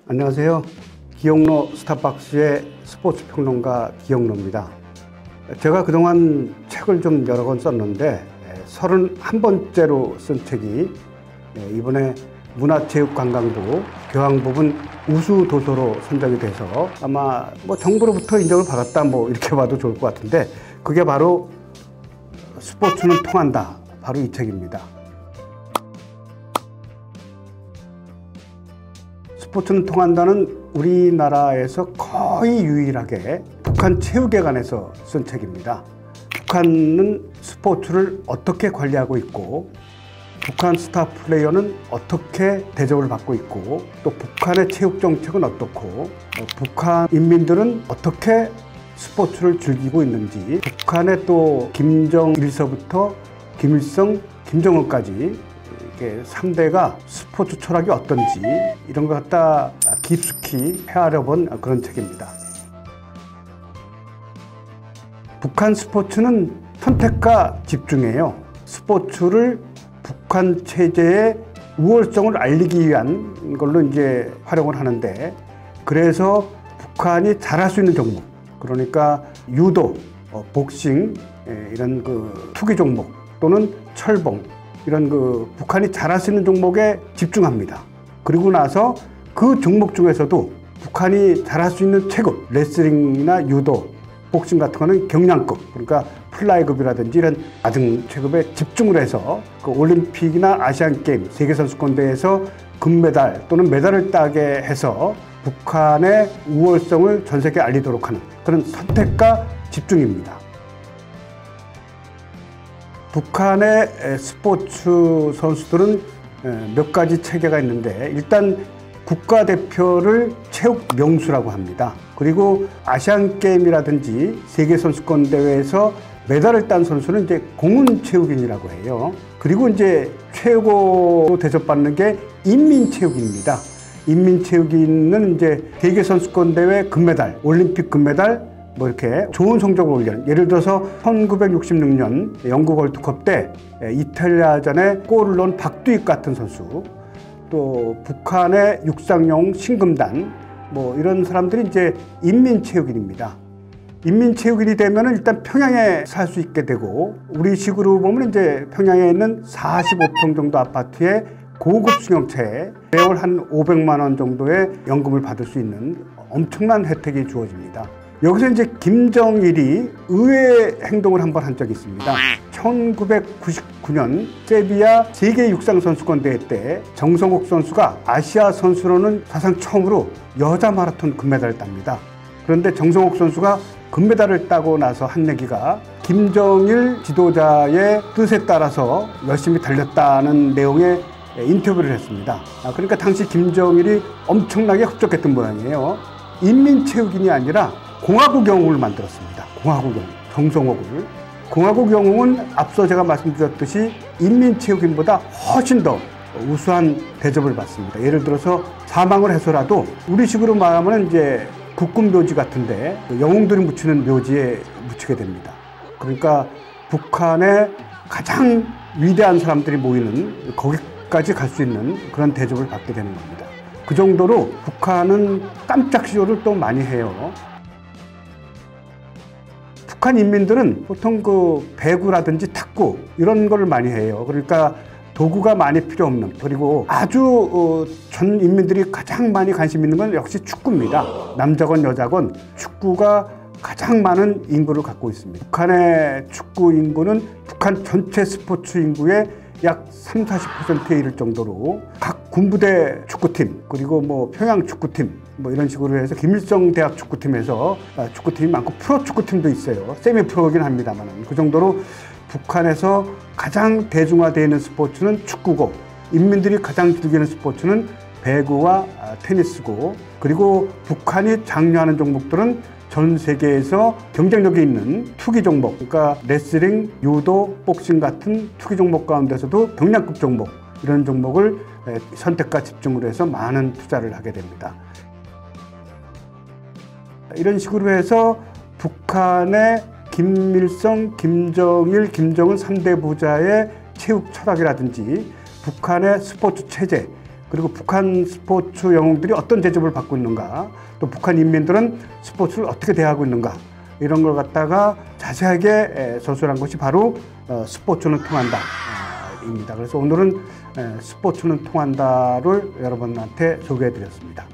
안녕하세요. 기영로 스타박스의 스포츠 평론가 기영로입니다. 제가 그동안 책을 좀 여러 권 썼는데 31번째로 쓴 책이 이번에 문화체육관광부 교양부문 우수 도서로 선정이 돼서 아마 정부로부터 인정을 받았다 이렇게 봐도 좋을 것 같은데, 그게 바로 스포츠는 통한다, 바로 이 책입니다. 스포츠는 통한다는 우리나라에서 거의 유일하게 북한 체육에 관해서 쓴 책입니다. 북한은 스포츠를 어떻게 관리하고 있고, 북한 스타 플레이어는 어떻게 대접을 받고 있고, 또 북한의 체육 정책은 어떻고, 북한 인민들은 어떻게 스포츠를 즐기고 있는지, 북한의 또 김정일서부터 김일성, 김정은까지 이렇게 3대가 스포츠 철학이 어떤지 이런 것 갖다 깊숙이 헤아려본 그런 책입니다. 북한 스포츠는 선택과 집중이에요. 스포츠를 북한 체제의 우월성을 알리기 위한 걸로 이제 활용을 하는데, 그래서 북한이 잘할 수 있는 종목, 그러니까 유도, 복싱, 이런 투기 종목 또는 철봉, 이런 북한이 잘할 수 있는 종목에 집중합니다. 그리고 나서 그 종목 중에서도 북한이 잘할 수 있는 체급, 레슬링이나 유도, 복싱 같은 거는 경량급, 그러니까 플라이급이라든지 이런 낮은 체급에 집중을 해서 올림픽이나 아시안게임, 세계선수권대회에서 금메달 또는 메달을 따게 해서 북한의 우월성을 전 세계에 알리도록 하는 그런 선택과 집중입니다. 북한의 스포츠 선수들은 몇 가지 체계가 있는데, 일단 국가대표를 체육 명수라고 합니다. 그리고 아시안게임이라든지 세계선수권대회에서 메달을 딴 선수는 이제 공훈체육인이라고 해요. 그리고 이제 최고로 대접받는 게 인민체육인입니다. 인민체육인은 이제 세계선수권대회 금메달, 올림픽 금메달, 이렇게 좋은 성적을 올리는, 예를 들어서 1966년 영국 월드컵 때 이탈리아전에 골을 넣은 박두익 같은 선수, 또 북한의 육상용 신금단, 이런 사람들이 이제 인민체육인입니다. 인민체육인이 되면 일단 평양에 살 수 있게 되고, 우리 식으로 보면 이제 평양에 있는 45평 정도 아파트에 고급 승용차에 매월 한 500만 원 정도의 연금을 받을 수 있는 엄청난 혜택이 주어집니다. 여기서 이제 김정일이 의외의 행동을 한번 한 적이 있습니다. 1999년 세비야 세계 육상 선수권 대회 때 정성욱 선수가 아시아 선수로는 사상 처음으로 여자 마라톤 금메달을 땁니다. 그런데 정성욱 선수가 금메달을 따고 나서 한 얘기가 김정일 지도자의 뜻에 따라서 열심히 달렸다는 내용의 인터뷰를 했습니다. 그러니까 당시 김정일이 엄청나게 흡족했던 모양이에요. 인민체육인이 아니라 공화국 영웅을 만들었습니다. 공화국 영웅, 정성욱을. 공화국 영웅은 앞서 제가 말씀드렸듯이 인민체육인보다 훨씬 더 우수한 대접을 받습니다. 예를 들어서 사망을 해서라도 우리식으로 말하면 이제 국군 묘지 같은데 영웅들이 묻히는 묘지에 묻히게 됩니다. 그러니까 북한의 가장 위대한 사람들이 모이는 거기까지 갈 수 있는 그런 대접을 받게 되는 겁니다. 그 정도로 북한은 깜짝 쇼를 또 많이 해요. 북한 인민들은 보통 배구라든지 탁구 이런 걸 많이 해요. 그러니까 도구가 많이 필요 없는, 그리고 아주 전 인민들이 가장 많이 관심 있는 건 역시 축구입니다. 남자건 여자건 축구가 가장 많은 인구를 갖고 있습니다. 북한의 축구 인구는 북한 전체 스포츠 인구의 약 30~40%에 이를 정도로 각 군부대 축구팀, 그리고 평양 축구팀 이런 식으로 해서 김일성 대학 축구팀에서 축구팀이 많고 프로 축구팀도 있어요. 세미 프로이긴 합니다만, 그 정도로 북한에서 가장 대중화되어 있는 스포츠는 축구고, 인민들이 가장 즐기는 스포츠는 배구와 테니스고, 그리고 북한이 장려하는 종목들은 전 세계에서 경쟁력이 있는 투기 종목, 그러니까 레슬링, 유도, 복싱 같은 투기 종목 가운데서도 경량급 종목, 이런 종목을 선택과 집중으로 해서 많은 투자를 하게 됩니다. 이런 식으로 해서 북한의 김일성, 김정일, 김정은 3대 부자의 체육 철학이라든지 북한의 스포츠 체제, 그리고 북한 스포츠 영웅들이 어떤 대접을 받고 있는가, 또 북한 인민들은 스포츠를 어떻게 대하고 있는가, 이런 걸 갖다가 자세하게 서술한 것이 바로 스포츠는 통한다 입니다. 그래서 오늘은 스포츠는 통한다를 여러분한테 소개해 드렸습니다.